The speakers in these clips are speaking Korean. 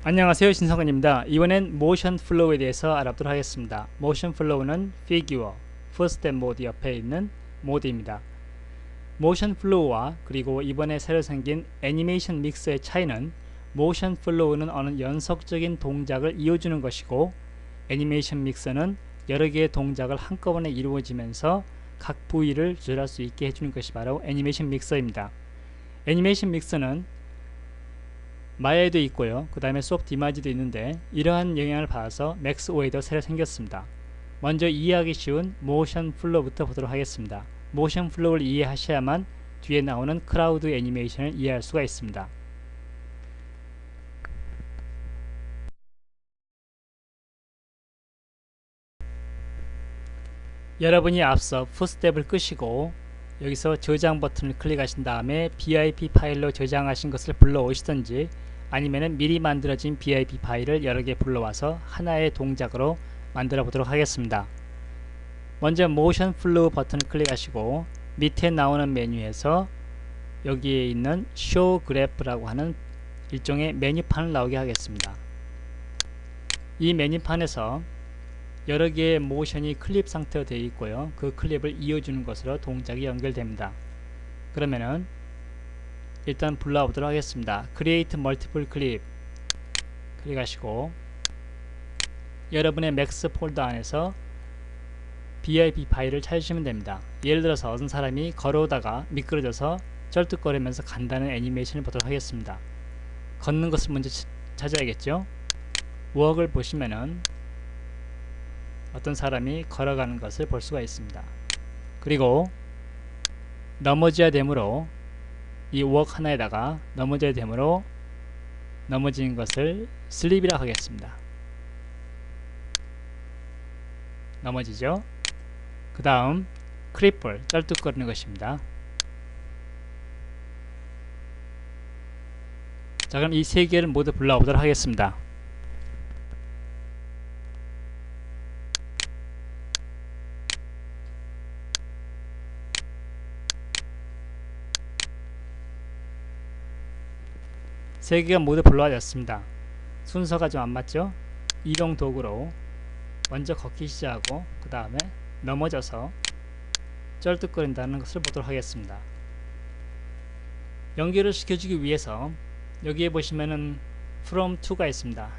안녕하세요, 신성근입니다. 이번엔 모션 플로우에 대해서 알아보도록 하겠습니다. 모션 플로우는 피규어, 퍼스트 모드 옆에 있는 모드입니다. 모션 플로우와 그리고 이번에 새로 생긴 애니메이션 믹서의 차이는, 모션 플로우는 어느 연속적인 동작을 이어주는 것이고, 애니메이션 믹서는 여러 개의 동작을 한꺼번에 이루어지면서 각 부위를 조절할 수 있게 해주는 것이 바로 애니메이션 믹서입니다. 애니메이션 믹서는 마야에도 있고요. 그 다음에 소프트 이미지도 있는데, 이러한 영향을 받아서 맥스오에도 새로 생겼습니다. 먼저 이해하기 쉬운 모션 플로우부터 보도록 하겠습니다. 모션 플로우를 이해하셔야만 뒤에 나오는 크라우드 애니메이션을 이해할 수가 있습니다. 여러분이 앞서 풋스텝을 끄시고 여기서 저장 버튼을 클릭하신 다음에 BIP 파일로 저장하신 것을 불러오시든지, 아니면 미리 만들어진 BIP 파일을 여러 개 불러와서 하나의 동작으로 만들어 보도록 하겠습니다. 먼저 모션 플로우 버튼을 클릭하시고 밑에 나오는 메뉴에서 여기에 있는 Show Graph라고 하는 일종의 메뉴판을 나오게 하겠습니다. 이 메뉴판에서 여러 개의 모션이 클립 상태로 되어 있고요. 그 클립을 이어주는 것으로 동작이 연결됩니다. 그러면은 일단 불러보도록 하겠습니다. Create Multiple Clip 클릭하시고 여러분의 맥스 폴더 안에서 BIP 파일을 찾으시면 됩니다. 예를 들어서 어떤 사람이 걸어오다가 미끄러져서 쩔뚝거리면서 간다는 애니메이션을 보도록 하겠습니다. 걷는 것을 먼저 찾아야겠죠. 워크를 보시면은 어떤 사람이 걸어가는 것을 볼 수가 있습니다. 그리고 넘어져야 되므로 이 워크 하나에다가 넘어져야 되므로 넘어지는 것을 슬립이라고 하겠습니다. 넘어지죠. 그 다음 크리플, 쩔뚝거리는 것입니다. 자, 그럼 이 세 개를 모두 불러보도록 하겠습니다. 세 개가 모두 불러졌습니다. 순서가 좀 안 맞죠? 이동 도구로 먼저 걷기 시작하고 그 다음에 넘어져서 쩔뚝거린다는 것을 보도록 하겠습니다. 연결을 시켜주기 위해서 여기에 보시면은 from to가 있습니다.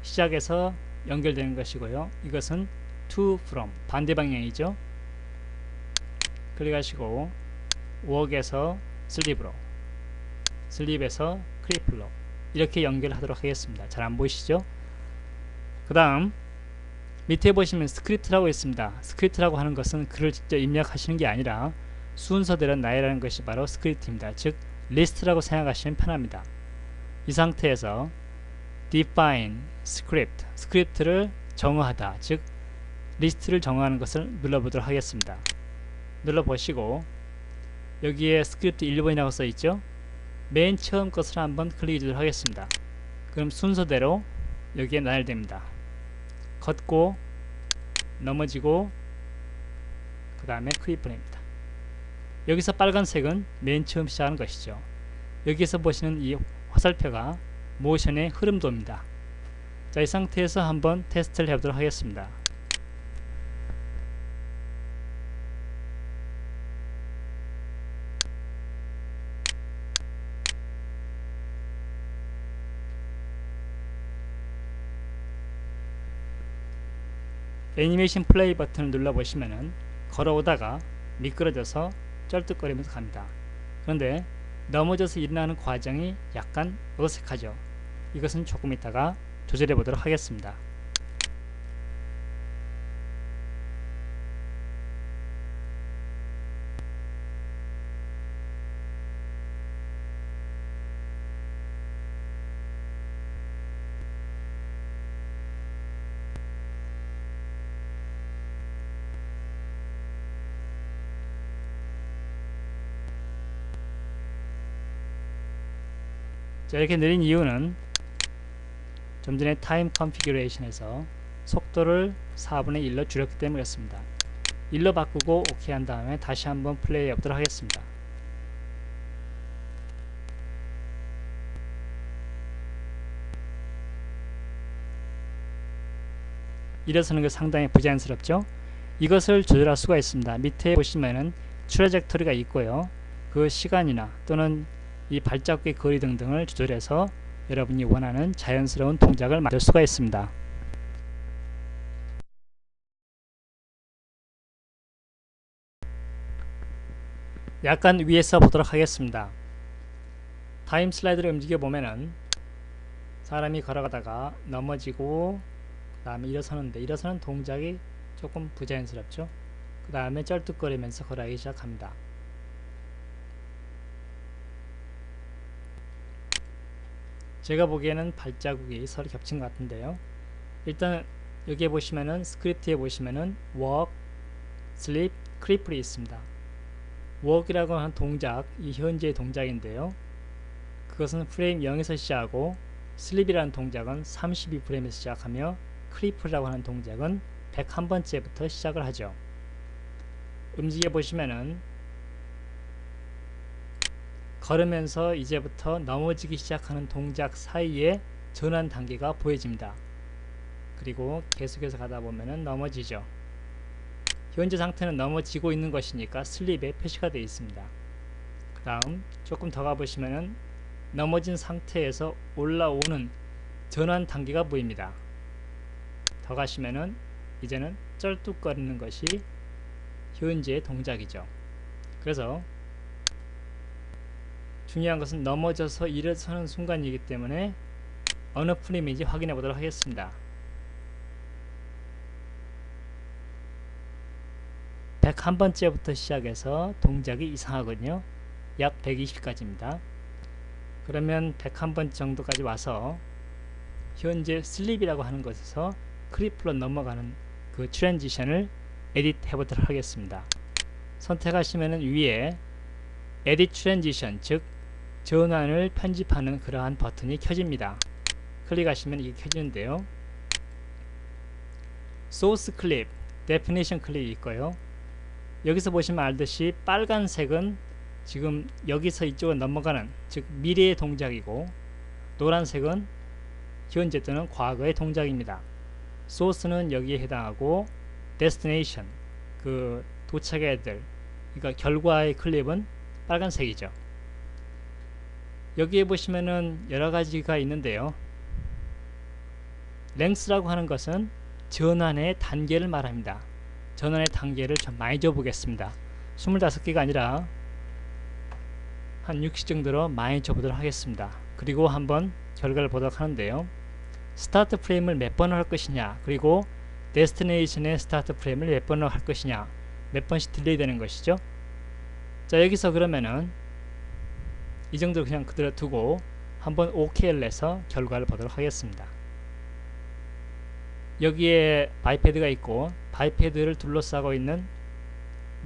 시작에서 연결되는 것이고요. 이것은 to from 반대 방향이죠. 클릭하시고 walk에서 슬립으로, 슬립에서 크리플로 이렇게 연결하도록 하겠습니다. 잘 안 보이시죠? 그 다음 밑에 보시면 스크립트라고 있습니다. 스크립트라고 하는 것은 글을 직접 입력하시는 게 아니라 순서대로 나열하는 것이 바로 스크립트입니다. 즉 리스트라고 생각하시면 편합니다. 이 상태에서 define script, 스크립트를 정의하다, 즉 리스트를 정의하는 것을 눌러보도록 하겠습니다. 눌러보시고 여기에 스크립트 1번이라고 써있죠. 맨 처음 것을 한번 클릭해 주도록 하겠습니다. 그럼 순서대로 여기에 나열됩니다. 걷고 넘어지고 그 다음에 크리플입니다. 여기서 빨간색은 맨 처음 시작하는 것이죠. 여기에서 보시는 이 화살표가 모션의 흐름도입니다. 자, 이 상태에서 한번 테스트를 해보도록 하겠습니다. 애니메이션 플레이 버튼을 눌러보시면은 걸어오다가 미끄러져서 쩔뚝거리면서 갑니다. 그런데 넘어져서 일어나는 과정이 약간 어색하죠. 이것은 조금 이따가 조절해 보도록 하겠습니다. 자, 이렇게 느린 이유는 좀 전에 타임 컨피규레이션에서 속도를 4분의 1로 줄였기 때문이었습니다. 1로 바꾸고 OK 한 다음에 다시 한번 플레이 해보도록 하겠습니다. 일어서는 게 상당히 부자연스럽죠. 이것을 조절할 수가 있습니다. 밑에 보시면은 트래젝토리가 있고요. 그 시간이나 또는 이 발자국의 거리 등등을 조절해서 여러분이 원하는 자연스러운 동작을 만들 수가 있습니다. 약간 위에서 보도록 하겠습니다. 타임 슬라이드를 움직여 보면은 사람이 걸어가다가 넘어지고 그 다음에 일어서는데 일어서는 동작이 조금 부자연스럽죠. 그 다음에 쩔뚝거리면서 걸어가기 시작합니다. 제가 보기에는 발자국이 서로 겹친 것 같은데요. 일단 여기에 보시면은 스크립트에 보시면은 walk, sleep, creep이 있습니다. walk이라고 하는 동작, 이 현재의 동작인데요. 그것은 프레임 0에서 시작하고 sleep이라는 동작은 32프레임에서 시작하며 creep라고 하는 동작은 101번째부터 시작을 하죠. 움직여 보시면은 걸으면서 이제부터 넘어지기 시작하는 동작 사이에 전환 단계가 보여집니다. 그리고 계속해서 가다 보면은 넘어지죠. 현재 상태는 넘어지고 있는 것이니까 슬립에 표시가 되어 있습니다. 그 다음 조금 더 가보시면은 넘어진 상태에서 올라오는 전환 단계가 보입니다. 더 가시면은 이제는 쩔뚝거리는 것이 현재의 동작이죠. 그래서 중요한 것은 넘어져서 일어서는 순간이기 때문에 어느 프레임인지 확인해 보도록 하겠습니다. 101번째부터 시작해서 동작이 이상하거든요. 약 120까지입니다. 그러면 101번째 정도까지 와서 현재 슬립이라고 하는 것에서 크리플로 넘어가는 그 트랜지션을 에디트 해보도록 하겠습니다. 선택하시면 위에 에디트 트랜지션, 즉 전환을 편집하는 그러한 버튼이 켜집니다. 클릭하시면 이게 켜지는데요. 소스 클립, 데피니션 클립이 있고요. 여기서 보시면 알듯이 빨간색은 지금 여기서 이쪽으로 넘어가는, 즉 미래의 동작이고, 노란색은 현재 또는 과거의 동작입니다. 소스는 여기에 해당하고 데스티네이션, 그 도착해야 될, 그러니까 결과의 클립은 빨간색이죠. 여기에 보시면은 여러 가지가 있는데요. 랭스라고 하는 것은 전환의 단계를 말합니다. 전환의 단계를 좀 많이 줘보겠습니다. 25개가 아니라 한 60 정도로 많이 줘보도록 하겠습니다. 그리고 한번 결과를 보도록 하는데요. 스타트 프레임을 몇 번을 할 것이냐, 그리고 데스티네이션의 스타트 프레임을 몇 번을 할 것이냐, 몇 번씩 딜레이 되는 것이죠. 자, 여기서 그러면은 이 정도로 그냥 그대로 두고 한번 OK를 내서 결과를 보도록 하겠습니다. 여기에 바이패드가 있고 바이패드를 둘러싸고 있는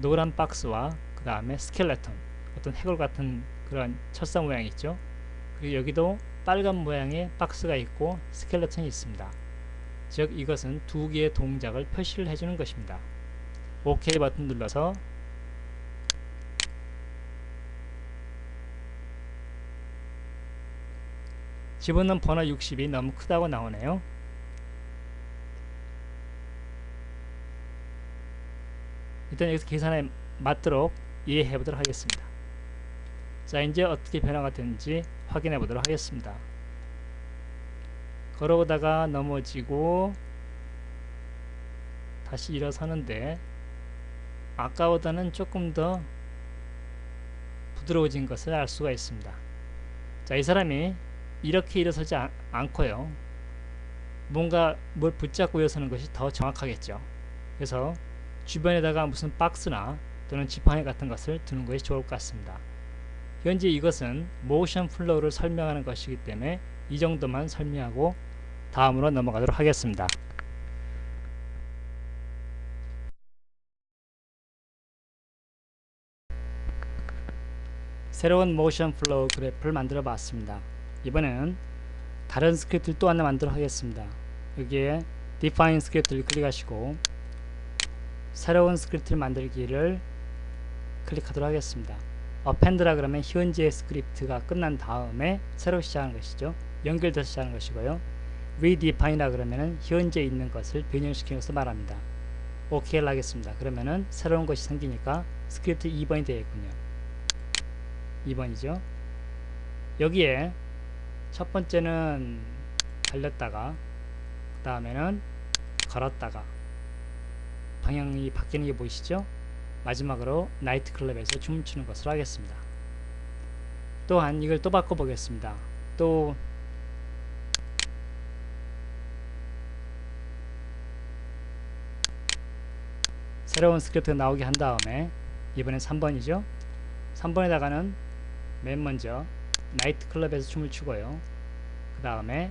노란 박스와 그 다음에 스켈레톤, 어떤 해골 같은 그런 철사 모양이 있죠. 그리고 여기도 빨간 모양의 박스가 있고 스켈레톤이 있습니다. 즉 이것은 두 개의 동작을 표시를 해주는 것입니다. OK 버튼 눌러서 집어넣은 번호 60이 너무 크다고 나오네요. 일단 여기서 계산에 맞도록 이해해 보도록 하겠습니다. 자, 이제 어떻게 변화가 되는지 확인해 보도록 하겠습니다. 걸어오다가 넘어지고 다시 일어서는데 아까보다는 조금 더 부드러워진 것을 알 수가 있습니다. 자, 이 사람이 이렇게 일어서지 않고요. 뭔가 뭘 붙잡고 일어서는 것이 더 정확하겠죠. 그래서 주변에다가 무슨 박스나 또는 지팡이 같은 것을 두는 것이 좋을 것 같습니다. 현재 이것은 모션 플로우를 설명하는 것이기 때문에 이 정도만 설명하고 다음으로 넘어가도록 하겠습니다. 새로운 모션 플로우 그래프를 만들어 봤습니다. 이번에는 다른 스크립트를 또 하나 만들어 하겠습니다. 여기에 define 스크립트를 클릭하시고 새로운 스크립트를 만들기를 클릭하도록 하겠습니다. append라 그러면 현재의 스크립트가 끝난 다음에 새로 시작하는 것이죠. 연결돼서 시작하는 것이고요. redefine이라 그러면은 현재 있는 것을 변형시키는 것을 말합니다. OK를 하겠습니다. 그러면은 새로운 것이 생기니까 스크립트 2번이 되겠군요. 2번이죠. 여기에 첫 번째는 달렸다가 그 다음에는 걸었다가 방향이 바뀌는 게 보이시죠? 마지막으로 나이트클럽에서 춤을 추는 것으로 하겠습니다. 또한 이걸 또 바꿔보겠습니다. 또 새로운 스크립트가 나오게 한 다음에 이번엔 3번이죠. 3번에다가는 맨 먼저 나이트클럽에서 춤을 추고요. 그 다음에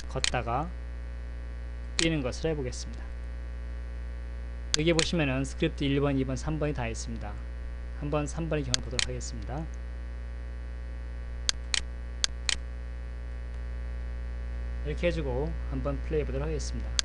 걷다가 뛰는 것을 해보겠습니다. 여기 보시면은 스크립트 1번, 2번, 3번이 다 있습니다. 한번 3번의 경우 보도록 하겠습니다. 이렇게 해주고 한번 플레이 해보도록 하겠습니다.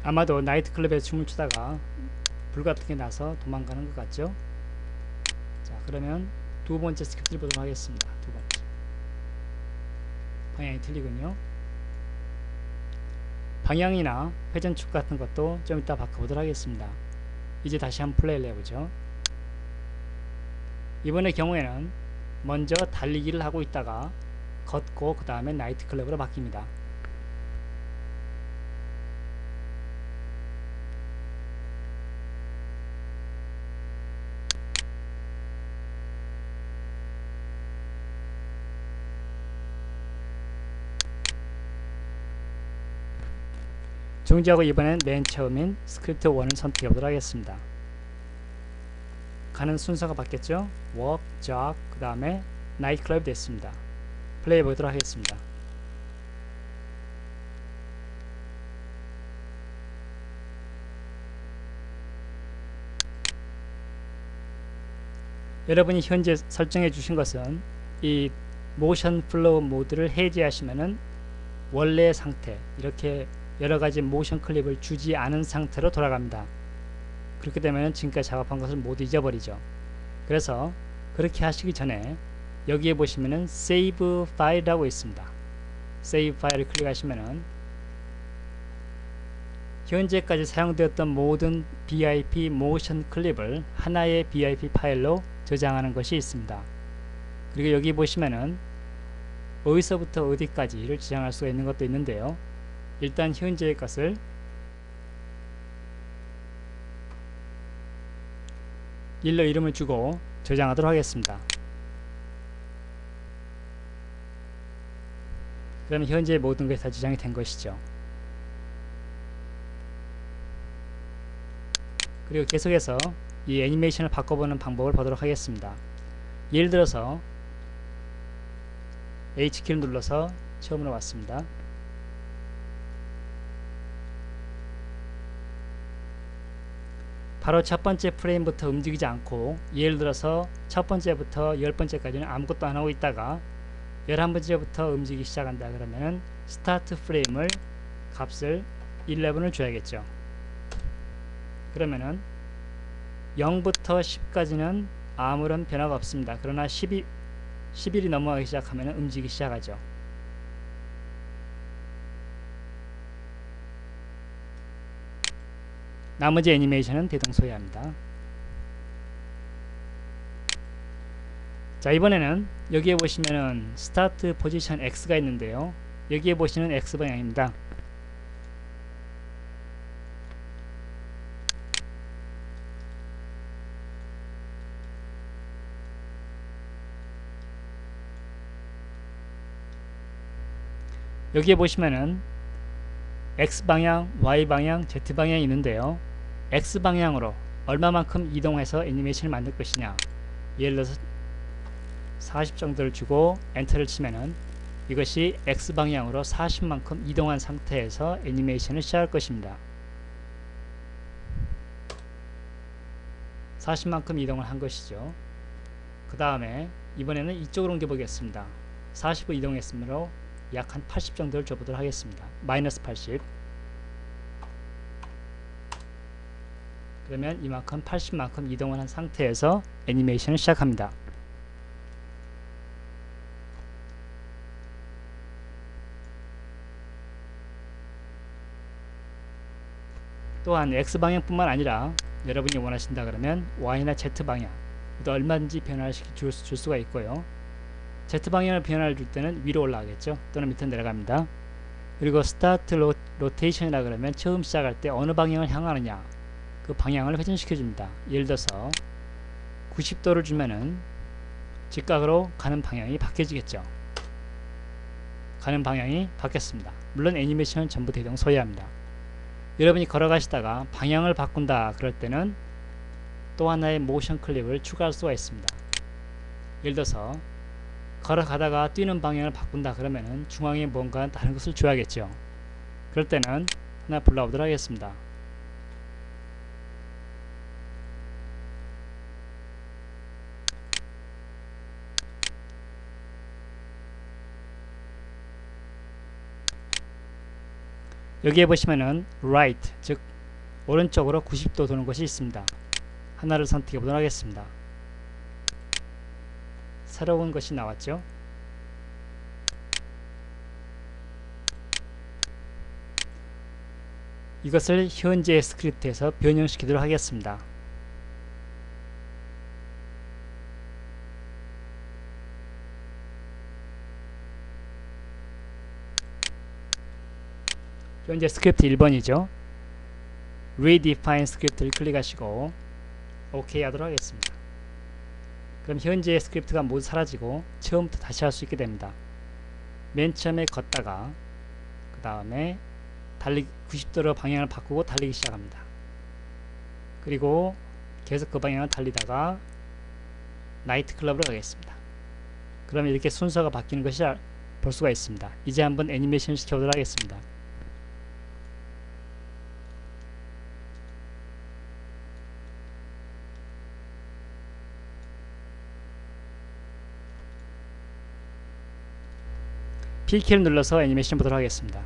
아마도 나이트클럽에서 춤을 추다가 불 같은 게 나서 도망가는 것 같죠? 자, 그러면 두 번째 스크립트를 보도록 하겠습니다. 두 번째. 방향이 틀리군요. 방향이나 회전축 같은 것도 좀 이따 바꿔보도록 하겠습니다. 이제 다시 한번 플레이를 해보죠. 이번의 경우에는 먼저 달리기를 하고 있다가 걷고 그 다음에 나이트클럽으로 바뀝니다. 정지하고 이번엔 맨 처음인 스크립트 1을 선택해 보도록 하겠습니다. 가는 순서가 바뀌었죠? walk, jog, 그 다음에 나이트클럽이 됐습니다. 플레이 해보도록 하겠습니다. 여러분이 현재 설정해 주신 것은 이 모션 플로우 모드를 해제하시면은 원래의 상태, 이렇게 여러가지 모션 클립을 주지 않은 상태로 돌아갑니다. 그렇게 되면 지금까지 작업한 것을 모두 잊어버리죠. 그래서 그렇게 하시기 전에 여기에 보시면은 Save File이라고 있습니다. Save File을 클릭하시면은 현재까지 사용되었던 모든 BIP 모션 클립을 하나의 BIP 파일로 저장하는 것이 있습니다. 그리고 여기 보시면은 어디서부터 어디까지를 저장할 수가 있는 것도 있는데요. 일단 현재의 것을 일러 이름을 주고 저장하도록 하겠습니다. 그러면 현재 모든 것이 다 저장이 된 것이죠. 그리고 계속해서 이 애니메이션을 바꿔보는 방법을 보도록 하겠습니다. 예를 들어서 H키를 눌러서 처음으로 왔습니다. 바로 첫 번째 프레임부터 움직이지 않고 예를 들어서 첫 번째부터 10번째까지는 아무것도 안 하고 있다가 11번째부터 움직이기 시작한다 그러면은 스타트 프레임을 값을 11을 줘야겠죠. 그러면은 0부터 10까지는 아무런 변화가 없습니다. 그러나 11이 넘어가기 시작하면 움직이기 시작하죠. 나머지 애니메이션은 대동소이합니다. 자, 이번에는 여기에 보시면은 스타트 포지션 X가 있는데요. 여기에 보시는 X 방향입니다. 여기에 보시면은 X방향, Y방향, Z방향이 있는데요. X방향으로 얼마만큼 이동해서 애니메이션을 만들 것이냐, 예를 들어서 40 정도를 주고 엔터를 치면은 이것이 X방향으로 40만큼 이동한 상태에서 애니메이션을 시작할 것입니다. 40만큼 이동을 한 것이죠. 그 다음에 이번에는 이쪽으로 옮겨 보겠습니다. 40을 이동했으므로 약 한 80 정도를 줘보도록 하겠습니다. 마이너스 80. 그러면 이만큼 80만큼 이동을 한 상태에서 애니메이션을 시작합니다. 또한 X방향뿐만 아니라 여러분이 원하신다 그러면 Y나 Z방향 또 얼마든지 변화를 줄 수가 있고요. Z방향을 변화를 줄 때는 위로 올라가겠죠. 또는 밑으로 내려갑니다. 그리고 스타트 로테이션이라 그러면 처음 시작할 때 어느 방향을 향하느냐 그 방향을 회전시켜 줍니다. 예를 들어서 90도를 주면은 직각으로 가는 방향이 바뀌어지겠죠. 가는 방향이 바뀌었습니다. 물론 애니메이션은 전부 대동소이합니다. 여러분이 걸어가시다가 방향을 바꾼다 그럴 때는 또 하나의 모션 클립을 추가할 수가 있습니다. 예를 들어서 걸어가다가 뛰는 방향을 바꾼다 그러면은 중앙에 뭔가 다른 것을 줘야겠죠. 그럴 때는 하나 불러오도록 하겠습니다. 여기에 보시면은 right, 즉 오른쪽으로 90도 도는 것이 있습니다. 하나를 선택해 보도록 하겠습니다. 새로운 것이 나왔죠. 이것을 현재의 스크립트에서 변형시키도록 하겠습니다. 현재 스크립트 1번이죠. Redefine 스크립트를 클릭하시고 OK 하도록 하겠습니다. 그럼 현재의 스크립트가 모두 사라지고 처음부터 다시 할 수 있게 됩니다. 맨 처음에 걷다가 그 다음에 달리기 90도로 방향을 바꾸고 달리기 시작합니다. 그리고 계속 그 방향을 달리다가 나이트클럽으로 가겠습니다. 그러면 이렇게 순서가 바뀌는 것을 볼 수가 있습니다. 이제 한번 애니메이션 시켜보도록 하겠습니다. P키를 눌러서 애니메이션 보도록 하겠습니다.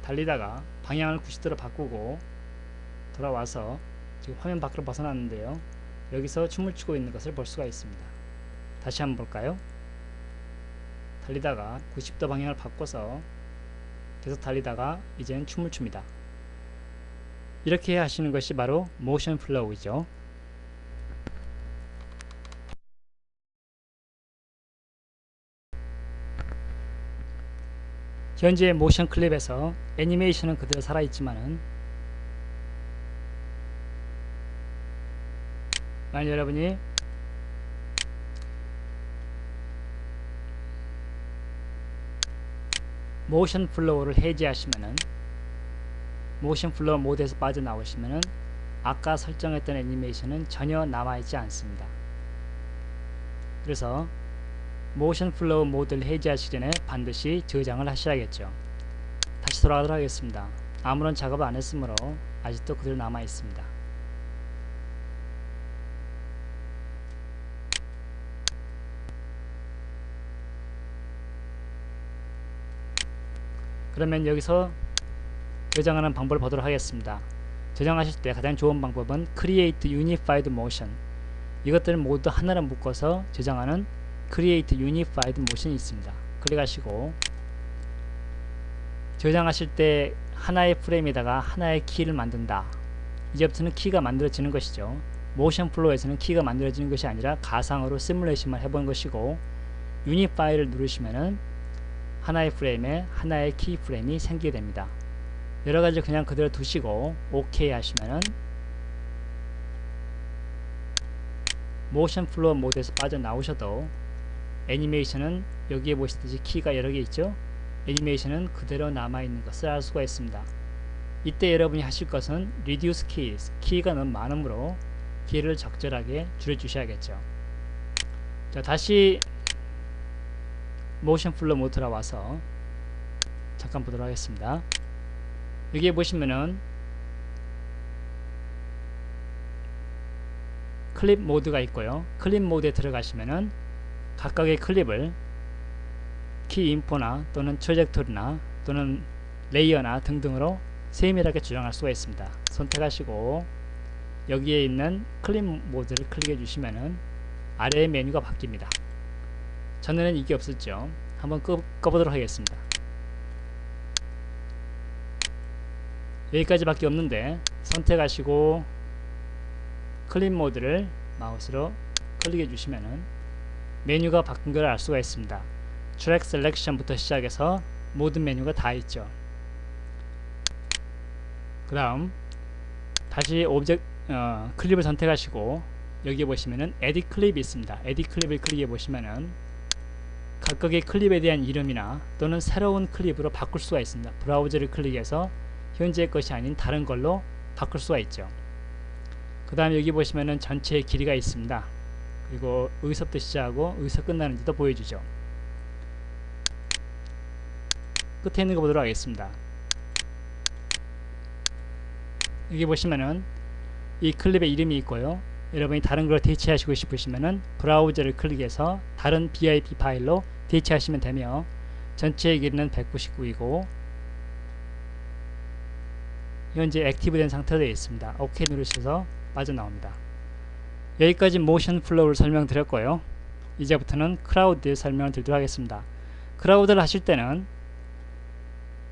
달리다가 방향을 90도로 바꾸고 돌아와서 지금 화면 밖으로 벗어났는데요. 여기서 춤을 추고 있는 것을 볼 수가 있습니다. 다시 한번 볼까요? 달리다가 90도 방향을 바꿔서 계속 달리다가 이제는 춤을 춥니다. 이렇게 하시는 것이 바로 모션 플로우이죠. 현재 모션 클립에서 애니메이션은 그대로 살아있지만은 만약 여러분이 모션 플로우를 해제하시면은 모션 플로우 모드에서 빠져나오시면은 아까 설정했던 애니메이션은 전혀 남아있지 않습니다. 그래서 모션 플로우 모드를 해제하시기 전에 반드시 저장을 하셔야겠죠. 다시 돌아가도록 하겠습니다. 아무런 작업을 안 했으므로 아직도 그대로 남아 있습니다. 그러면 여기서 저장하는 방법을 보도록 하겠습니다. 저장하실 때 가장 좋은 방법은 Create Unified Motion, 이것들을 모두 하나로 묶어서 저장하는 Create Unified Motion이 있습니다. 클릭하시고 저장하실 때 하나의 프레임에다가 하나의 키를 만든다. 이제부터는 키가 만들어지는 것이죠. 모션 플로우에서는 키가 만들어지는 것이 아니라 가상으로 시뮬레이션만 해본 것이고, 유니파이를 누르시면은 하나의 프레임에 하나의 키 프레임이 생기게 됩니다. 여러가지 그냥 그대로 두시고 OK 하시면은 모션 플로우 모드에서 빠져나오셔도 애니메이션은 여기에 보시듯이 키가 여러 개 있죠. 애니메이션은 그대로 남아있는 것을 알 수가 있습니다. 이때 여러분이 하실 것은 Reduce Keys, 키가 너무 많으므로 키를 적절하게 줄여주셔야겠죠. 자, 다시 모션 플로우 모드 들어와서 잠깐 보도록 하겠습니다. 여기에 보시면은 클립 모드가 있고요. 클립 모드에 들어가시면은 각각의 클립을 키 인포나 또는 트래젝토리나 또는 레이어나 등등으로 세밀하게 조정할 수가 있습니다. 선택하시고 여기에 있는 클립 모드를 클릭해 주시면은 아래의 메뉴가 바뀝니다. 전에는 이게 없었죠. 한번 꺼보도록 하겠습니다. 여기까지 밖에 없는데 선택하시고 클립 모드를 마우스로 클릭해 주시면은 메뉴가 바뀐 걸 알 수가 있습니다. 트랙 셀렉션부터 시작해서 모든 메뉴가 다 있죠. 그 다음 다시 클립을 선택하시고 여기 보시면은 에딧 클립이 있습니다. 에딧 클립을 클릭해 보시면은 각각의 클립에 대한 이름이나 또는 새로운 클립으로 바꿀 수가 있습니다. 브라우저를 클릭해서 현재의 것이 아닌 다른 걸로 바꿀 수가 있죠. 그 다음에 여기 보시면은 전체의 길이가 있습니다. 그리고 어디서부터 시작하고 어디서 끝나는지도 보여주죠. 끝에 있는 거 보도록 하겠습니다. 여기 보시면은 이 클립의 이름이 있고요. 여러분이 다른 걸 대체하시고 싶으시면은 브라우저를 클릭해서 다른 BIP 파일로 대체하시면 되며 전체의 길이는 199이고 현재 액티브된 상태로 되어 있습니다. OK 누르셔서 빠져나옵니다. 여기까지 모션 플로우를 설명드렸고요. 이제부터는 크라우드 설명을 드리도록 하겠습니다. 크라우드를 하실 때는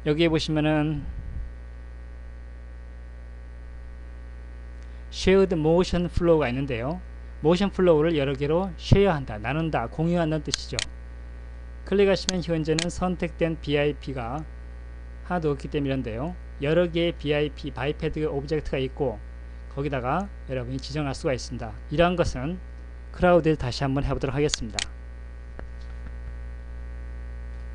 여기에 보시면은 Shared Motion Flow가 있는데요. 모션 플로우를 여러 개로 쉐어한다, 나눈다, 공유한다는 뜻이죠. 클릭하시면 현재는 선택된 BIP가 하나도 없기 때문인데요. 여러 개의 BIP, 바이패드 오브젝트가 있고 거기다가 여러분이 지정할 수가 있습니다. 이러한 것은 크라우드에 다시 한번 해보도록 하겠습니다.